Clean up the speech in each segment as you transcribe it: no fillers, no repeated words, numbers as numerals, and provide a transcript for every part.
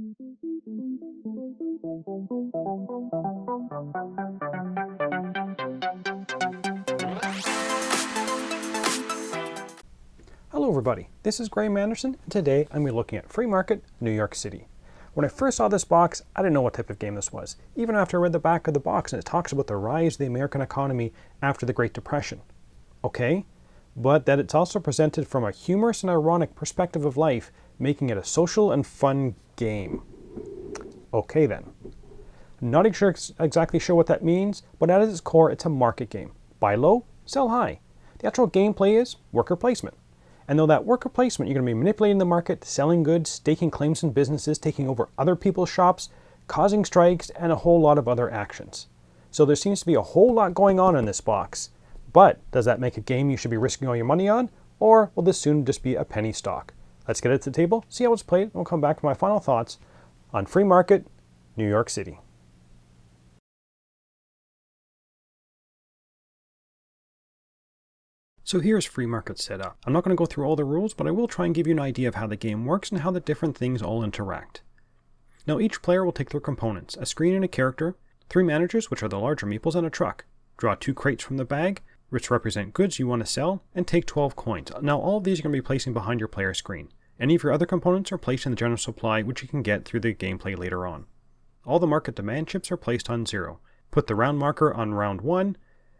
Hello everybody, this is Graeme Anderson, and today I'm going to be looking at Free Market, New York City. When I first saw this box, I didn't know what type of game this was, even after I read the back of the box and it talks about the rise of the American economy after the Great Depression. Okay, but that it's also presented from a humorous and ironic perspective of life, making it a social and fun game. Okay then. Not exactly sure what that means, but at its core it's a market game. Buy low, sell high. The actual gameplay is worker placement. And though that worker placement, you're going to be manipulating the market, selling goods, staking claims in businesses, taking over other people's shops, causing strikes, and a whole lot of other actions. So there seems to be a whole lot going on in this box. But does that make a game you should be risking all your money on? Or will this soon just be a penny stock? Let's get it to the table, see how it's played, and we'll come back to my final thoughts on Free Market, New York City. So here's Free Market set up. I'm not going to go through all the rules, but I will try and give you an idea of how the game works and how the different things all interact. Now each player will take their components, a screen and a character, 3 managers, which are the larger meeples, and a truck. Draw 2 crates from the bag, which represent goods you want to sell, and take 12 coins. Now all of these you're going to be placing behind your player screen. Any of your other components are placed in the general supply, which you can get through the gameplay later on. All the market demand chips are placed on 0. Put the round marker on round 1,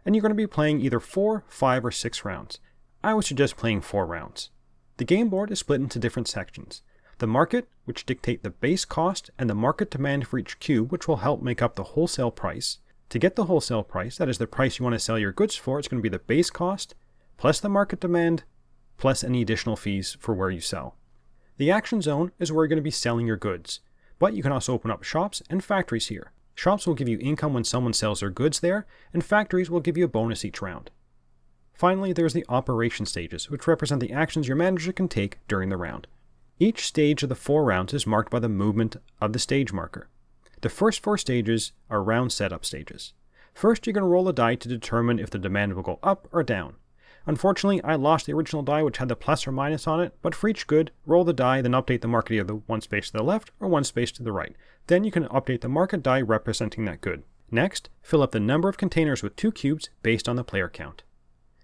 and you're going to be playing either 4, 5, or 6 rounds. I would suggest playing 4 rounds. The game board is split into different sections. The market, which dictate the base cost, and the market demand for each cube, which will help make up the wholesale price. To get the wholesale price, that is the price you want to sell your goods for, it's going to be the base cost, plus the market demand, plus any additional fees for where you sell. The action zone is where you're going to be selling your goods, but you can also open up shops and factories here. Shops will give you income when someone sells their goods there, and factories will give you a bonus each round. Finally, there's the operation stages, which represent the actions your manager can take during the round. Each stage of the 4 rounds is marked by the movement of the stage marker. The first 4 stages are round setup stages. First, you're going to roll a die to determine if the demand will go up or down. Unfortunately, I lost the original die which had the plus or minus on it, but for each good, roll the die, then update the market either 1 space to the left or 1 space to the right. Then you can update the market die representing that good. Next, fill up the number of containers with 2 cubes based on the player count.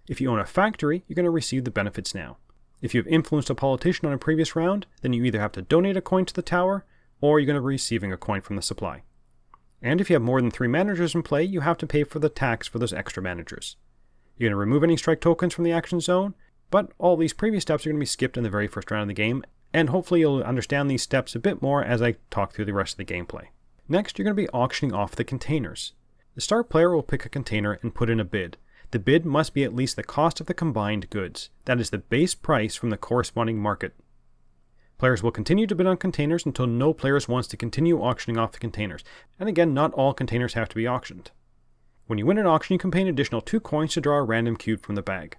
If you own a factory, you're going to receive the benefits now. If you have influenced a politician on a previous round, then you either have to donate a coin to the tower, or you're going to be receiving a coin from the supply. And if you have more than 3 managers in play, you have to pay for the tax for those extra managers. You're going to remove any strike tokens from the action zone, but all these previous steps are going to be skipped in the very first round of the game, and hopefully you'll understand these steps a bit more as I talk through the rest of the gameplay. Next, you're going to be auctioning off the containers. The start player will pick a container and put in a bid. The bid must be at least the cost of the combined goods. That is the base price from the corresponding market. Players will continue to bid on containers until no players wants to continue auctioning off the containers. And again, not all containers have to be auctioned. When you win an auction, you can pay an additional 2 coins to draw a random cube from the bag.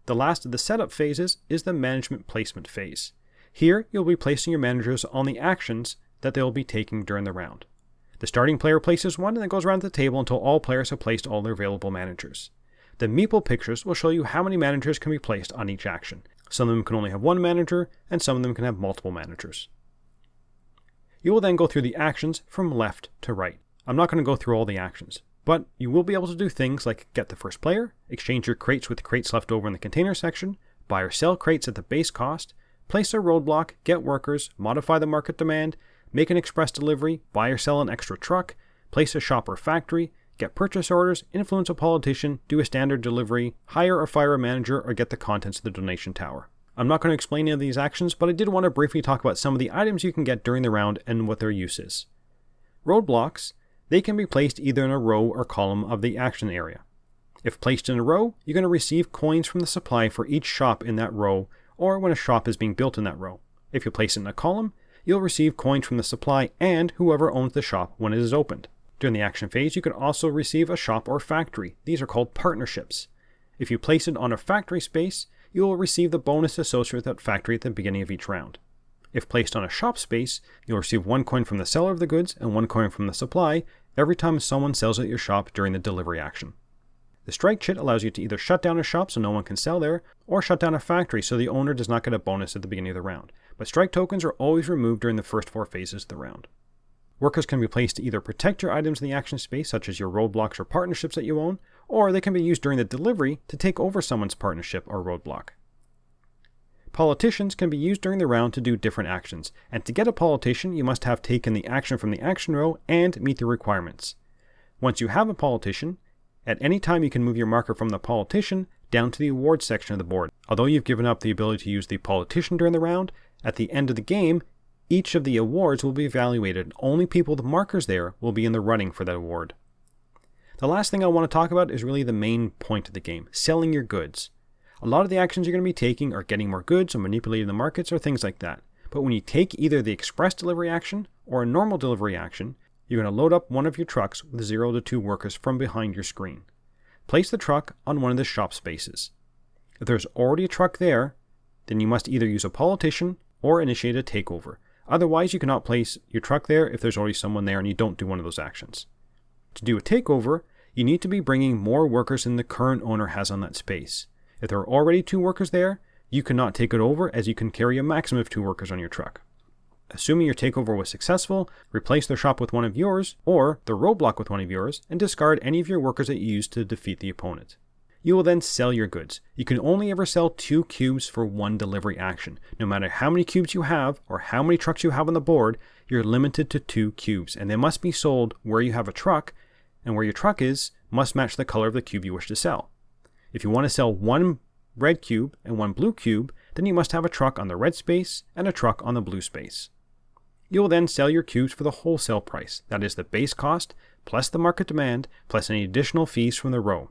The last of the setup phases is the management placement phase. Here, you'll be placing your managers on the actions that they'll be taking during the round. The starting player places one and then goes around the table until all players have placed all their available managers. The meeple pictures will show you how many managers can be placed on each action. Some of them can only have 1 manager, and some of them can have multiple managers. You will then go through the actions from left to right. I'm not going to go through all the actions, but you will be able to do things like get the first player, exchange your crates with crates left over in the container section, buy or sell crates at the base cost, place a roadblock, get workers, modify the market demand, make an express delivery, buy or sell an extra truck, place a shop or factory, get purchase orders, influence a politician, do a standard delivery, hire or fire a manager, or get the contents of the donation tower. I'm not going to explain any of these actions, but I did want to briefly talk about some of the items you can get during the round and what their use is. Roadblocks, they can be placed either in a row or column of the action area. If placed in a row, you're going to receive coins from the supply for each shop in that row, or when a shop is being built in that row. If you place it in a column, you'll receive coins from the supply and whoever owns the shop when it is opened. During the action phase, you can also receive a shop or factory. These are called partnerships. If you place it on a factory space, you will receive the bonus associated with that factory at the beginning of each round. If placed on a shop space, you'll receive 1 coin from the seller of the goods and 1 coin from the supply every time someone sells at your shop during the delivery action. The strike chit allows you to either shut down a shop so no one can sell there, or shut down a factory so the owner does not get a bonus at the beginning of the round. but strike tokens are always removed during the first 4 phases of the round. Workers can be placed to either protect your items in the action space, such as your roadblocks or partnerships that you own, or they can be used during the delivery to take over someone's partnership or roadblock. Politicians can be used during the round to do different actions, and to get a politician you must have taken the action from the action row and meet the requirements. Once you have a politician, at any time you can move your marker from the politician down to the awards section of the board. Although you've given up the ability to use the politician during the round, at the end of the game, each of the awards will be evaluated, and only people with markers there will be in the running for that award. The last thing I want to talk about is really the main point of the game, selling your goods. A lot of the actions you're going to be taking are getting more goods or manipulating the markets or things like that. But when you take either the express delivery action or a normal delivery action, you're going to load up one of your trucks with 0 to 2 workers from behind your screen. Place the truck on one of the shop spaces. If there's already a truck there, then you must either use a politician or initiate a takeover. Otherwise, you cannot place your truck there if there's already someone there and you don't do one of those actions. To do a takeover, you need to be bringing more workers than the current owner has on that space. If there are already 2 workers there, you cannot take it over, as you can carry a maximum of 2 workers on your truck. Assuming your takeover was successful, replace the shop with one of yours, or the roadblock with one of yours, and discard any of your workers that you used to defeat the opponent. You will then sell your goods. You can only ever sell 2 cubes for 1 delivery action. No matter how many cubes you have, or how many trucks you have on the board, you're limited to 2 cubes, and they must be sold where you have a truck, and where your truck is must match the color of the cube you wish to sell. If you want to sell 1 red cube and 1 blue cube, then you must have a truck on the red space and a truck on the blue space. You will then sell your cubes for the wholesale price, that is the base cost, plus the market demand, plus any additional fees from the row.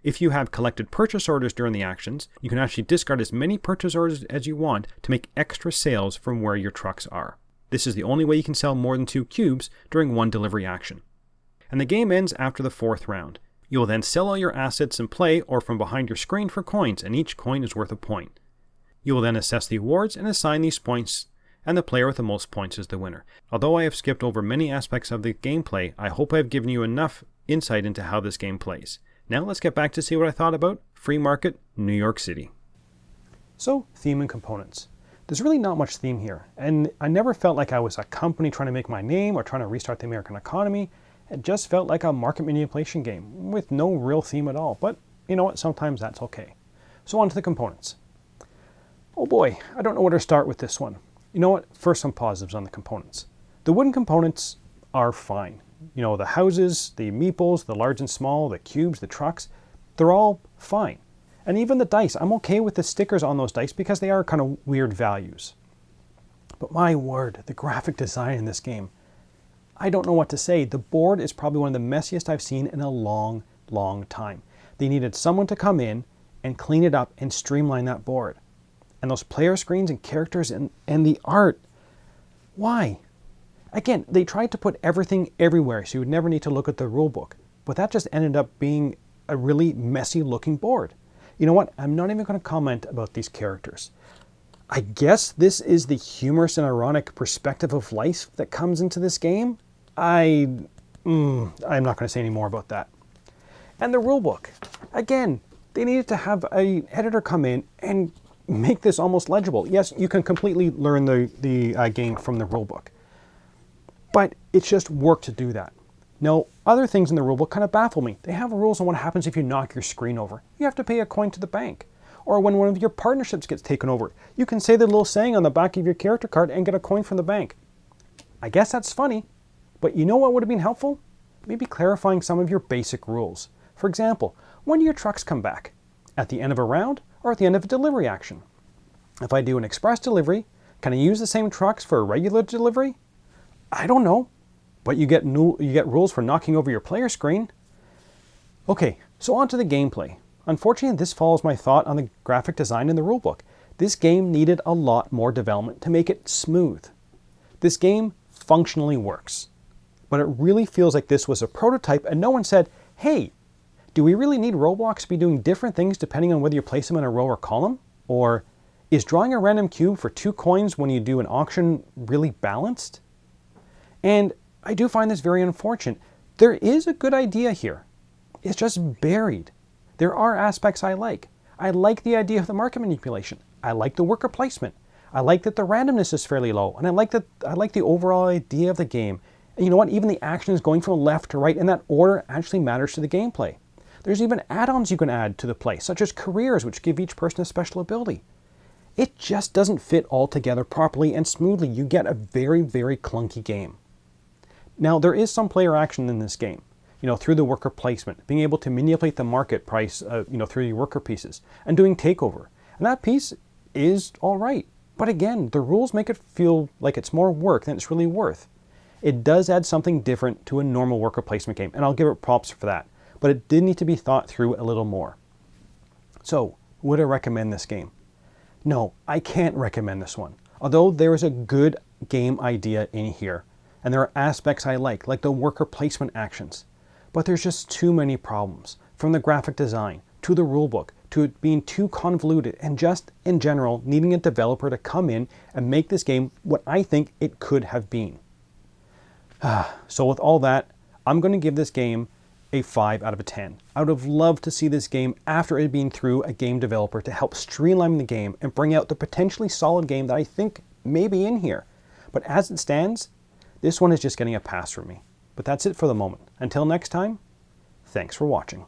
If you have collected purchase orders during the actions, you can actually discard as many purchase orders as you want to make extra sales from where your trucks are. This is the only way you can sell more than 2 cubes during 1 delivery action. And the game ends after the 4th round. You will then sell all your assets in play or from behind your screen for coins, and each coin is worth a point. You will then assess the awards and assign these points, and the player with the most points is the winner. Although I have skipped over many aspects of the gameplay, I hope I have given you enough insight into how this game plays. Now let's get back to see what I thought about Free Market, New York City. So, theme and components. There's really not much theme here, and I never felt like I was a company trying to make my name or trying to restart the American economy. It just felt like a market manipulation game with no real theme at all, but you know what, sometimes that's okay. So on to the components. Oh boy, I don't know where to start with this one. You know what, first some positives on the components. The wooden components are fine. You know, the houses, the meeples, the large and small, the cubes, the trucks, they're all fine. And even the dice, I'm okay with the stickers on those dice because they are kind of weird values. But my word, the graphic design in this game, I don't know what to say. The board is probably one of the messiest I've seen in a long, long time. They needed someone to come in and clean it up and streamline that board. And those player screens and characters and the art, why? Again, they tried to put everything everywhere so you would never need to look at the rule book. But that just ended up being a really messy looking board. You know what? I'm not even going to comment about these characters. I guess this is the humorous and ironic perspective of life that comes into this game. I'm not going to say any more about that. And the rulebook. Again, they needed to have an editor come in and make this almost legible. Yes, you can completely learn the game from the rulebook, but it's just work to do that. Now, other things in the rulebook kind of baffle me. They have rules on what happens if you knock your screen over. You have to pay a coin to the bank. Or when one of your partnerships gets taken over, you can say the little saying on the back of your character card and get a coin from the bank. I guess that's funny, but you know what would have been helpful? Maybe clarifying some of your basic rules. For example, when do your trucks come back? At the end of a round or at the end of a delivery action? If I do an express delivery, can I use the same trucks for a regular delivery? I don't know, but you get rules for knocking over your player screen. Okay, so on to the gameplay. Unfortunately, this follows my thought on the graphic design in the rulebook. This game needed a lot more development to make it smooth. This game functionally works, but it really feels like this was a prototype and no one said, hey, do we really need roadblocks to be doing different things depending on whether you place them in a row or column? Or is drawing a random cube for 2 coins when you do an auction really balanced? And I do find this very unfortunate. There is a good idea here. It's just buried. There are aspects I like. I like the idea of the market manipulation. I like the worker placement. I like that the randomness is fairly low, and I like the overall idea of the game. And you know what? Even the action is going from left to right, and that order actually matters to the gameplay. There's even add-ons you can add to the play, such as careers, which give each person a special ability. It just doesn't fit all together properly and smoothly. You get a very, very clunky game. Now, there is some player action in this game, through the worker placement, being able to manipulate the market price, through your worker pieces, and doing takeover. And that piece is all right. But again, the rules make it feel like it's more work than it's really worth. It does add something different to a normal worker placement game, and I'll give it props for that. But it did need to be thought through a little more. So, would I recommend this game? No, I can't recommend this one. Although there is a good game idea in here, and there are aspects I like the worker placement actions. But there's just too many problems, from the graphic design, to the rulebook, to it being too convoluted, and just, in general, needing a developer to come in and make this game what I think it could have been. So with all that, I'm going to give this game a 5 out of 10. I would have loved to see this game after it had been through a game developer to help streamline the game and bring out the potentially solid game that I think may be in here. But as it stands, this one is just getting a pass from me. But that's it for the moment. Until next time, thanks for watching.